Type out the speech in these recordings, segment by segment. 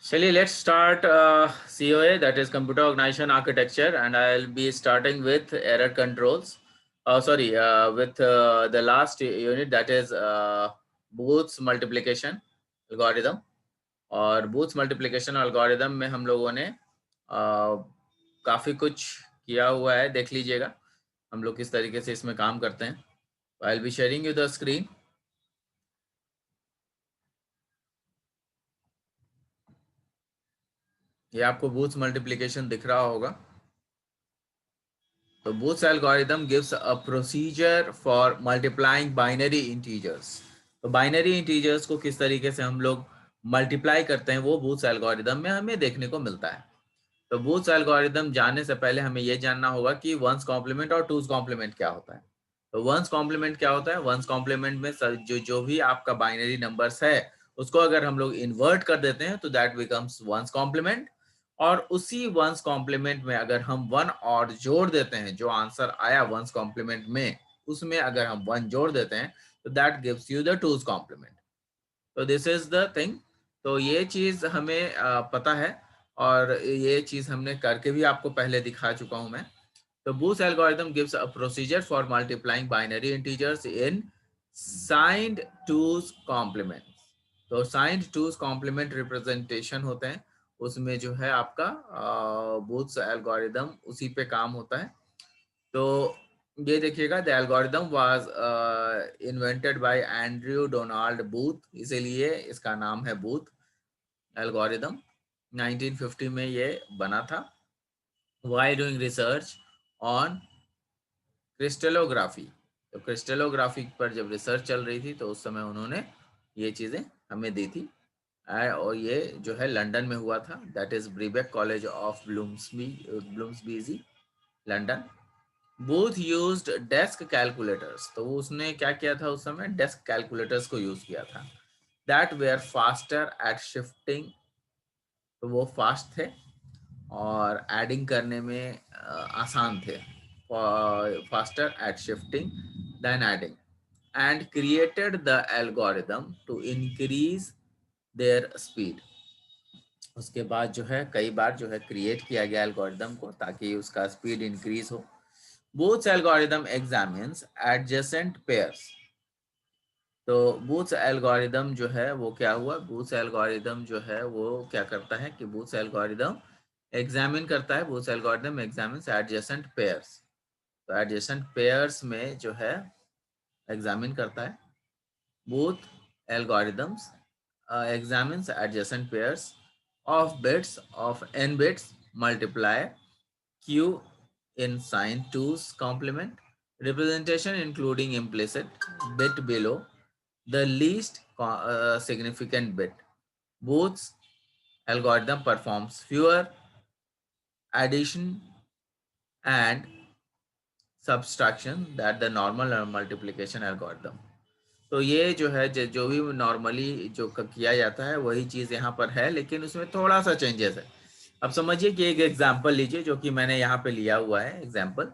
चलिए let's start COA, that is computer organization architecture, and I'll be starting with error controls. Sorry, with the last unit, that is Booth's multiplication algorithm. और Booth's multiplication algorithm में हम लोगों ने काफ़ी कुछ किया हुआ है, देख लीजिएगा हम लोग किस तरीके से इसमें काम करते हैं. I'll be sharing you the screen. ये आपको Booth's multiplication दिख रहा होगा. So Booth's algorithm gives a procedure for multiplying binary integers. तो बाइनरी इंटीजर्स को किस तरीके से हम लोग मल्टीप्लाई करते हैं वो Booth's algorithm में हमें देखने को मिलता है. तो Booth's algorithm जानने से पहले हमें ये जानना होगा कि वंस कॉम्प्लीमेंट और टूज कॉम्प्लीमेंट क्या होता है. तो वंस कॉम्प्लीमेंट क्या होता है? वंस कॉम्प्लीमेंट में जो भी आपका बाइनरी नंबर्स है उसको अगर हम लोग इन्वर्ट कर देते हैं तो दैट बिकम्स वंस कॉम्प्लीमेंट. और उसी वंस कॉम्प्लीमेंट में अगर हम वन और जोड़ देते हैं, जो आंसर आया वंस कॉम्प्लीमेंट में उसमें अगर हम वन जोड़ देते हैं तो that gives you the two's complement. तो दिस इज द थिंग. तो ये चीज हमें पता है और ये चीज हमने करके भी आपको पहले दिखा चुका हूं मैं. तो Booth's algorithm gives a procedure for multiplying binary integers in signed twos complements. तो signed twos complement representation होते हैं, उसमें जो है आपका Booth's algorithm उसी पे काम होता है. तो ये देखिएगा, the algorithm was invented by Andrew Donald booth, इसीलिए इसका नाम है बूथ एल्गोरिदम. 1950 में ये बना था. Why doing research on crystallography. तो क्रिस्टलोग्राफी पर जब रिसर्च चल रही थी तो उस समय उन्होंने ये चीज़ें हमें दी थी. और ये जो है लंदन में हुआ था, that is Birkbeck College of Bloomsbury, London. Both used desk calculators. तो उसने क्या किया था उस समय? डेस्क कैलकुलेटर्स को यूज किया था. That were faster at shifting. तो वो फास्ट थे और एडिंग करने में आसान थे. Faster at shifting than adding. And created the algorithm to increase their speed. उसके बाद जो है कई बार जो है क्रिएट किया गया एल्गोरिदम को ताकि उसका स्पीड इंक्रीज हो. Booth's algorithm examines adjacent pairs. तो Booth's algorithm जो है वो क्या हुआ? Booth's algorithm जो है वो क्या करता है कि Booth's algorithm एग्जामिन करता है. Booth's algorithm examines adjacent pairs. तो adjacent pairs में जो है एग्जामिन करता है. Booth algorithms examines adjacent pairs of bits of n bits multiply q in sign 2's complement representation including implicit bit below the least significant bit. Booth's algorithm performs fewer addition and subtraction that the normal multiplication algorithm. तो ये जो है जो भी normally जो किया जाता है वही चीज़ यहाँ पर है, लेकिन उसमें थोड़ा सा चेंजेस है. अब समझिए कि एक एग्जाम्पल लीजिए जो कि मैंने यहाँ पे लिया हुआ है एग्जाम्पल.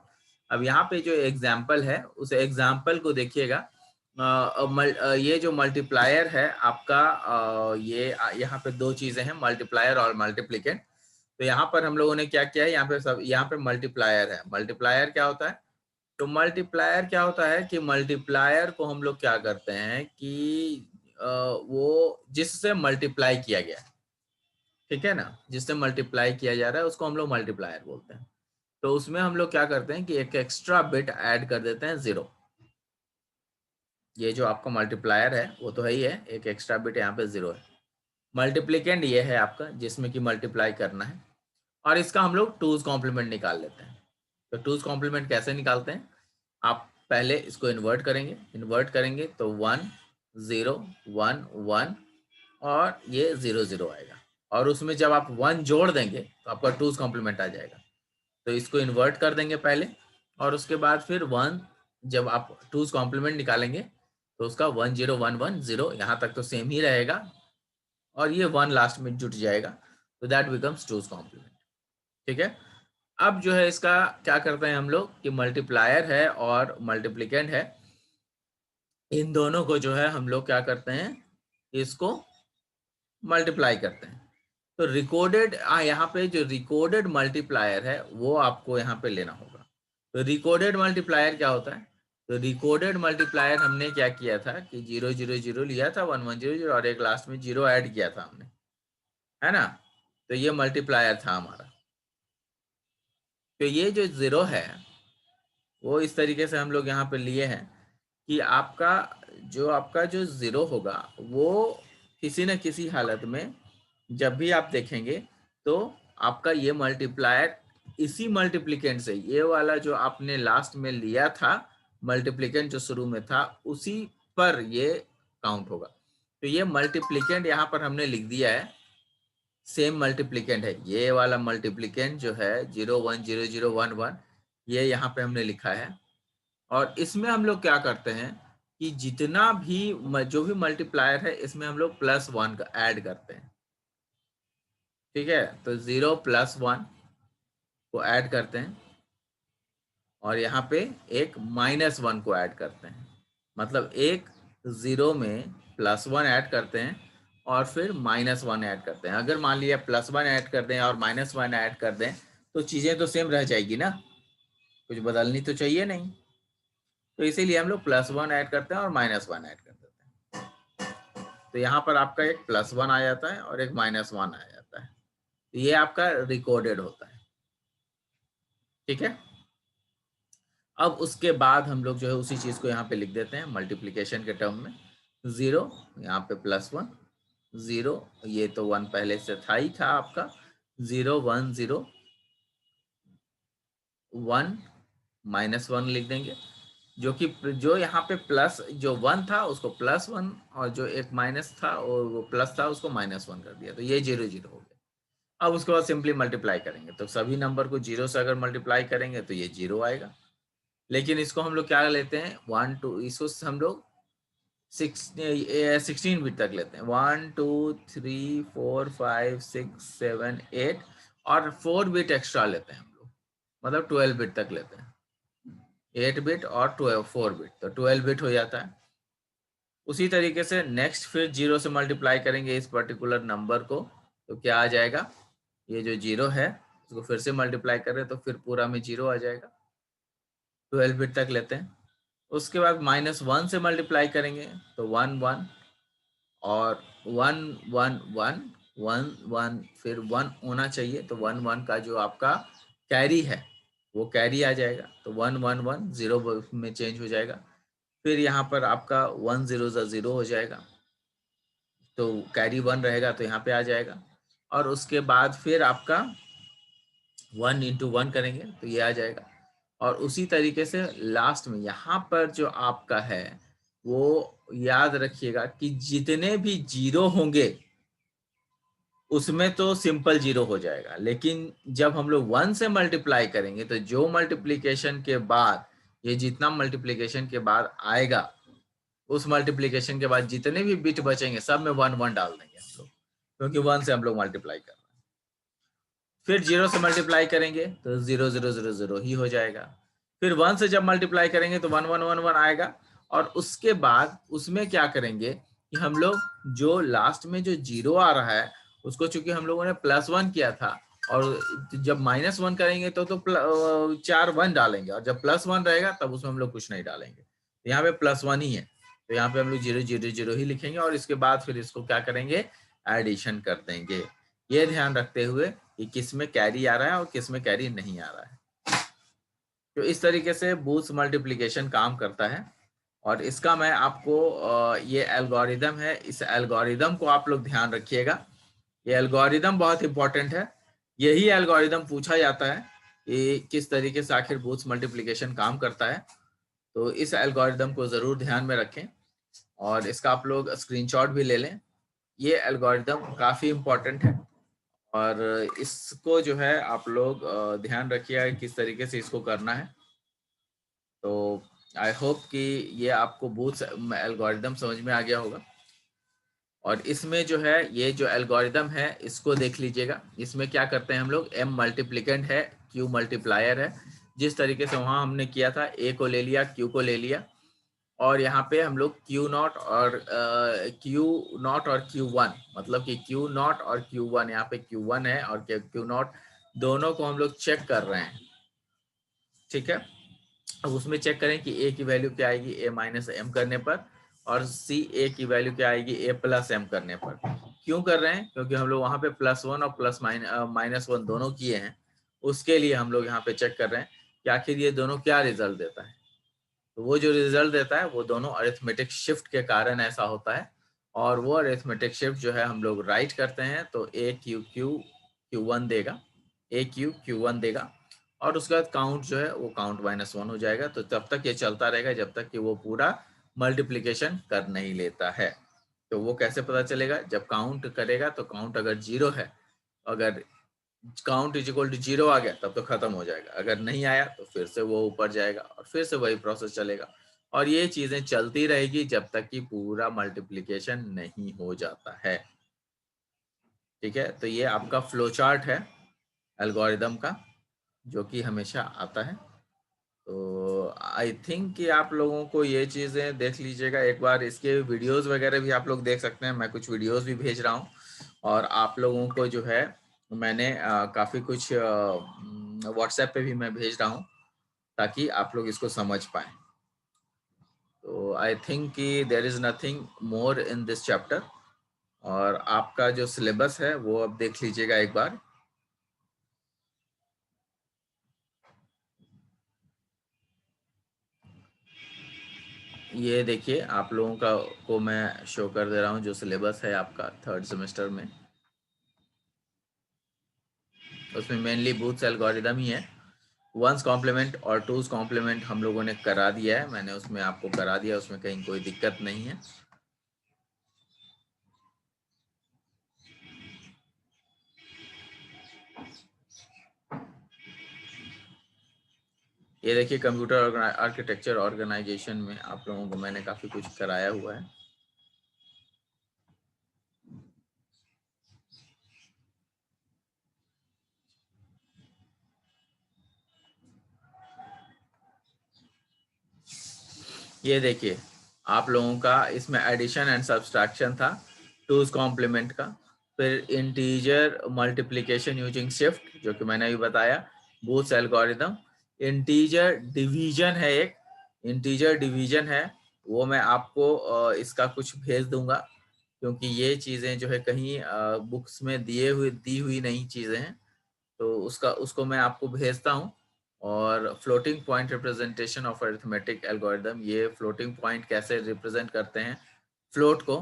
अब यहाँ पे जो एग्जाम्पल है उस एग्जाम्पल को देखिएगा. ये जो मल्टीप्लायर है आपका, ये यहाँ पे दो चीज़ें हैं, मल्टीप्लायर और मल्टीप्लिकेंट. तो यहाँ पर हम लोगों ने क्या किया है, यहाँ पे मल्टीप्लायर है. मल्टीप्लायर क्या होता है? तो मल्टीप्लायर क्या होता है कि मल्टीप्लायर को हम लोग क्या करते हैं कि वो जिससे मल्टीप्लाई किया गया, ठीक है ना, जिससे मल्टीप्लाई किया जा रहा है उसको हम लोग मल्टीप्लायर बोलते हैं. तो उसमें हम लोग क्या करते हैं कि एक एक्स्ट्रा बिट ऐड कर देते हैं 0. ये जो आपका मल्टीप्लायर है वो तो है ही है, एक एक्स्ट्रा बिट यहाँ पे 0 है. मल्टीप्लिकेंट ये है आपका जिसमें कि मल्टीप्लाई करना है, और इसका हम लोग टूज कॉम्प्लीमेंट निकाल लेते हैं. तो टूज कॉम्प्लीमेंट कैसे निकालते हैं? आप पहले इसको इन्वर्ट करेंगे तो 1 0 1 1 और ये 0 0 आएगा. और उसमें जब आप 1 जोड़ देंगे तो आपका टूज कॉम्प्लीमेंट आ जाएगा. तो इसको इन्वर्ट कर देंगे पहले, और उसके बाद फिर 1 जब आप टूज कॉम्प्लीमेंट निकालेंगे तो उसका 1 0 1 1 0 यहाँ तक तो सेम ही रहेगा, और ये 1 लास्ट में जुट जाएगा. तो दैट बिकम्स टूज कॉम्प्लीमेंट. ठीक है. अब जो है इसका क्या करते हैं हम लोग कि मल्टीप्लायर है और मल्टीप्लिकेंट है, इन दोनों को जो है हम लोग क्या करते हैं, इसको मल्टीप्लाई करते हैं. तो रिकॉर्डेड यहाँ पे जो रिकॉर्डेड मल्टीप्लायर है वो आपको यहाँ पे लेना होगा। तो रिकॉर्डेड मल्टीप्लायर क्या होता है? तो रिकॉर्डेड मल्टीप्लायर हमने क्या किया था कि 0 0 0 लिया था, 1 1 0 0 और एक लास्ट में 0 ऐड किया था हमने, है ना। तो ये मल्टीप्लायर था हमारा। तो ये जो 0 है वो इस तरीके से हम लोग यहाँ पे लिए हैं कि आपका जो 0 होगा वो किसी न किसी हालत में जब भी आप देखेंगे तो आपका ये मल्टीप्लायर इसी मल्टीप्लिकेंट से, ये वाला जो आपने लास्ट में लिया था मल्टीप्लिकेंट जो शुरू में था, उसी पर ये काउंट होगा। तो ये मल्टीप्लिकेंट यहाँ पर हमने लिख दिया है, सेम मल्टीप्लिकेंट है। ये वाला मल्टीप्लिकेंट जो है 0 1 0 0 1 1, ये यहाँ पे हमने लिखा है। और इसमें हम लोग क्या करते हैं कि जितना भी जो भी मल्टीप्लायर है इसमें हम लोग +1 का ऐड करते हैं, ठीक है। तो 0 +1 को ऐड करते हैं और यहाँ पे एक -1 को ऐड करते हैं। मतलब एक 0 में +1 ऐड करते हैं और फिर -1 ऐड करते हैं। अगर मान लिया +1 ऐड कर दें और -1 ऐड कर दें तो चीज़ें तो सेम रह जाएगी ना, कुछ बदलनी तो चाहिए नहीं। तो इसीलिए हम लोग +1 ऐड करते हैं और -1 ऐड कर देते हैं। तो यहाँ पर आपका एक +1 आ जाता है और एक -1 आ जाता है। तो ये आपका रिकॉर्डेड होता है, ठीक है। अब उसके बाद हम लोग जो है उसी चीज़ को यहाँ पे लिख देते हैं मल्टीप्लिकेशन के टर्म में। 0 यहाँ पे +1 0, ये तो 1 पहले से था ही था आपका। 0 1 0 1 -1 लिख देंगे, जो यहाँ पे प्लस जो 1 था उसको +1 और जो एक माइनस था और वो प्लस था उसको -1 कर दिया। तो ये 0 0 हो गया। अब उसके बाद सिंपली मल्टीप्लाई करेंगे, तो सभी नंबर को 0 से अगर मल्टीप्लाई करेंगे तो ये 0 आएगा। लेकिन इसको हम लोग क्या लेते हैं 1 2, इसको हम लोग 16 बिट तक लेते हैं। 1 2 3 4 5 6 7 8 और 4 बिट एक्स्ट्रा लेते हैं हम लोग, मतलब 12 बिट तक लेते हैं। 8 बिट और 4 बिट, तो 12 बिट हो जाता है। उसी तरीके से नेक्स्ट फिर 0 से मल्टीप्लाई करेंगे इस पर्टिकुलर नंबर को, तो क्या आ जाएगा, ये जो 0 है उसको फिर से मल्टीप्लाई करें तो फिर पूरा में 0 आ जाएगा। 12 बिट तक लेते हैं। उसके बाद -1 से मल्टीप्लाई करेंगे तो 1 1 और 1 1 1 1 1 फिर 1 होना चाहिए, तो 1 1 का जो आपका कैरी है वो कैरी आ जाएगा, तो 1 1 1 0 में चेंज हो जाएगा। फिर यहाँ पर आपका 1 0 0 हो जाएगा, तो कैरी 1 रहेगा तो यहाँ पे आ जाएगा। और उसके बाद फिर आपका 1 × 1 करेंगे तो ये आ जाएगा। और उसी तरीके से लास्ट में यहाँ पर जो आपका है वो याद रखिएगा कि जितने भी 0 होंगे उसमें तो सिंपल 0 हो जाएगा, लेकिन जब हम लोग 1 से मल्टीप्लाई करेंगे तो जो मल्टीप्लिकेशन के बाद, ये जितना मल्टीप्लिकेशन के बाद आएगा उस मल्टीप्लिकेशन के बाद जितने भी बिट बचेंगे सब में 1 1 डाल देंगे हम लोग, क्योंकि 1 से हम लोग मल्टीप्लाई कर रहे हैं। फिर 0 से मल्टीप्लाई करेंगे तो 0 0 0 0 ही हो जाएगा। फिर 1 से जब मल्टीप्लाई करेंगे तो 1 1 1 1 आएगा। और उसके बाद उसमें क्या करेंगे कि हम लोग जो लास्ट में जो 0 आ रहा है उसको, चूंकि हम लोगों ने +1 किया था और जब -1 करेंगे तो 4 1 डालेंगे, और जब +1 रहेगा तब उसमें हम लोग कुछ नहीं डालेंगे। तो यहाँ पे +1 ही है, तो यहाँ पे हम लोग 0 0 0 ही लिखेंगे और इसके बाद फिर इसको क्या करेंगे, एडिशन कर देंगे। ये ध्यान रखते हुए कि किस में कैरी आ रहा है और किस में कैरी नहीं आ रहा है। तो इस तरीके से बूस्ट मल्टीप्लिकेशन काम करता है। और इसका मैं आपको ये एल्गोरिदम है, इस एल्गोरिदम को आप लोग ध्यान रखिएगा। ये एल्गोरिदम बहुत इंपॉर्टेंट है। यही एल्गोरिदम पूछा जाता है कि किस तरीके से आखिर बूस्ट मल्टीप्लिकेशन काम करता है। तो इस एल्गोरिदम को जरूर ध्यान में रखें और इसका आप लोग स्क्रीनशॉट भी ले लें। ये एल्गोरिदम काफी इंपॉर्टेंट है और इसको जो है आप लोग ध्यान रखिए किस तरीके से इसको करना है। तो आई होप कि ये आपको बूस्ट एल्गोरिदम समझ में आ गया होगा। और इसमें जो है ये जो एल्गोरिदम है इसको देख लीजिएगा। इसमें क्या करते हैं हम लोग, m मल्टीप्लिकेंट है, q मल्टीप्लायर है। जिस तरीके से वहाँ हमने किया था, a को ले लिया, q को ले लिया और यहाँ पे हम लोग Q0 और Q0 और Q1, मतलब कि Q0 और Q1, यहाँ पे Q1 है और Q0, दोनों को हम लोग चेक कर रहे हैं। ठीक है, अब उसमें चेक करें कि A की वैल्यू क्या आएगी A माइनस एम करने पर, और A की वैल्यू क्या आएगी A प्लस एम करने पर। क्यों कर रहे हैं? क्योंकि हम लोग वहाँ पे +1 और -1 दोनों किए हैं, उसके लिए हम लोग यहाँ पे चेक कर रहे हैं कि आखिर ये दोनों क्या रिजल्ट देता है। तो वो जो रिजल्ट देता है वो दोनों अरिथमेटिक शिफ्ट के कारण ऐसा होता है, और वो अरिथमेटिक शिफ्ट जो है हम लोग राइट करते हैं तो Q1 देगा, Q1 देगा, और उसके बाद काउंट जो है वो काउंट -1 हो जाएगा। तो तब तक ये चलता रहेगा जब तक कि वो पूरा मल्टीप्लिकेशन कर नहीं लेता है। तो वो कैसे पता चलेगा? जब काउंट करेगा तो काउंट अगर 0 है, अगर काउंट इज इक्वल टू 0 आ गया तब तो खत्म हो जाएगा, अगर नहीं आया तो फिर से वो ऊपर जाएगा और फिर से वही प्रोसेस चलेगा, और ये चीजें चलती रहेगी जब तक कि पूरा मल्टीप्लिकेशन नहीं हो जाता है। ठीक है, तो ये आपका फ्लो चार्ट है एल्गोरिदम का, जो कि हमेशा आता है। तो आई थिंक कि आप लोगों को ये चीज़ें देख लीजिएगा एक बार, इसके वीडियोस वगैरह भी आप लोग देख सकते हैं, मैं कुछ वीडियोस भी भेज रहा हूँ, और आप लोगों को जो है मैंने काफ़ी कुछ व्हाट्सएप पे भी मैं भेज रहा हूँ, ताकि आप लोग इसको समझ पाएँ। तो आई थिंक कि there is nothing more in this chapter, और आपका जो सिलेबस है वो अब देख लीजिएगा एक बार। ये देखिए, आप लोगों का को मैं शो कर दे रहा हूँ जो सिलेबस है आपका 3rd सेमेस्टर में, उसमें मेनली बूथ्स एल्गोरिदम ही है। वंस कॉम्प्लीमेंट और टूज कॉम्प्लीमेंट हम लोगों ने करा दिया है, मैंने उसमें आपको करा दिया, उसमें कहीं कोई दिक्कत नहीं है। ये देखिए, कंप्यूटर आर्किटेक्चर ऑर्गेनाइजेशन में आप लोगों को मैंने काफ़ी कुछ कराया हुआ है। ये देखिए, आप लोगों का इसमें एडिशन एंड सब्सट्रैक्शन था, टूज कॉम्प्लीमेंट का, फिर इंटीजर मल्टीप्लिकेशन यूजिंग शिफ्ट जो कि मैंने अभी बताया, बूथ्स एल्गोरिदम, इंटीजर डिवीजन है एक, इंटीजर डिवीजन है, वो मैं आपको इसका कुछ भेज दूंगा, क्योंकि ये चीज़ें जो है कहीं बुक्स में दी हुई नहीं चीज़ें हैं, तो उसको मैं आपको भेजता हूँ। और floating point representation of arithmetic algorithm, ये फ्लोटिंग पॉइंट कैसे रिप्रेजेंट करते हैं फ्लोट को,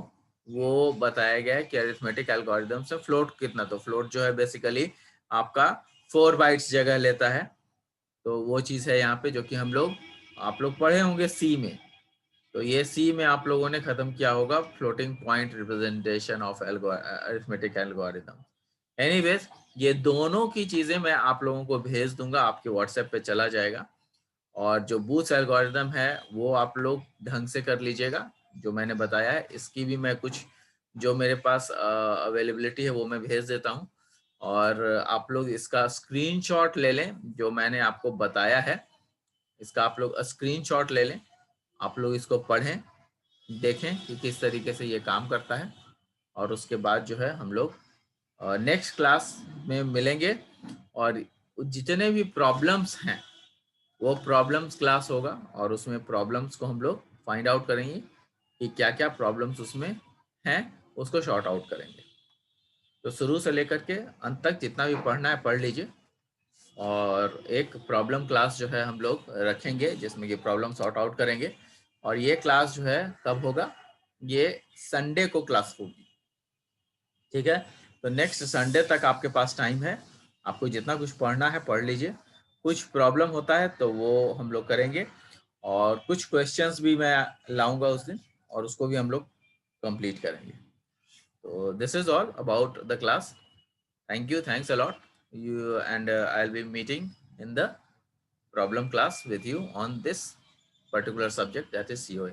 वो बताया गया है कि अरिथमेटिक एल्गोरिदम से फ्लोट कितना, तो फ्लोट जो है बेसिकली आपका 4 बाइट्स जगह लेता है। तो वो चीज़ है यहाँ पे जो कि आप लोग पढ़े होंगे सी में, तो ये सी में आप लोगों ने खत्म किया होगा floating point representation of arithmetic algorithm. Anyways, ये दोनों की चीजें मैं आप लोगों को भेज दूंगा, आपके व्हाट्सएप पे चला जाएगा। और जो बूथ्स एल्गोरिदम है वो आप लोग ढंग से कर लीजिएगा, जो मैंने बताया है, इसकी भी मैं कुछ जो मेरे पास अवेलेबिलिटी है वो मैं भेज देता हूँ, और आप लोग इसका स्क्रीनशॉट ले लें, जो मैंने आपको बताया है इसका आप लोग स्क्रीनशॉट ले लें, आप लोग इसको पढ़ें, देखें कि किस तरीके से ये काम करता है, और उसके बाद जो है हम लोग नेक्स्ट क्लास में मिलेंगे, और जितने भी प्रॉब्लम्स हैं वो प्रॉब्लम्स क्लास होगा, और उसमें प्रॉब्लम्स को हम लोग फाइंड आउट करेंगे कि क्या क्या प्रॉब्लम्स उसमें हैं, उसको शॉर्ट आउट करेंगे। तो शुरू से लेकर के अंत तक जितना भी पढ़ना है पढ़ लीजिए, और एक प्रॉब्लम क्लास जो है हम लोग रखेंगे जिसमें कि प्रॉब्लम सॉर्ट आउट करेंगे, और ये क्लास जो है कब होगा? ये संडे को क्लास होगी। ठीक है, तो नेक्स्ट संडे तक आपके पास टाइम है, आपको जितना कुछ पढ़ना है पढ़ लीजिए, कुछ प्रॉब्लम होता है तो वो हम लोग करेंगे, और कुछ क्वेश्चंस भी मैं लाऊंगा उस दिन, और उसको भी हम लोग कंप्लीट करेंगे। तो this is all about the class. Thank you, thanks a lot you, and I'll be meeting in the problem class with you on this particular subject, that is COA.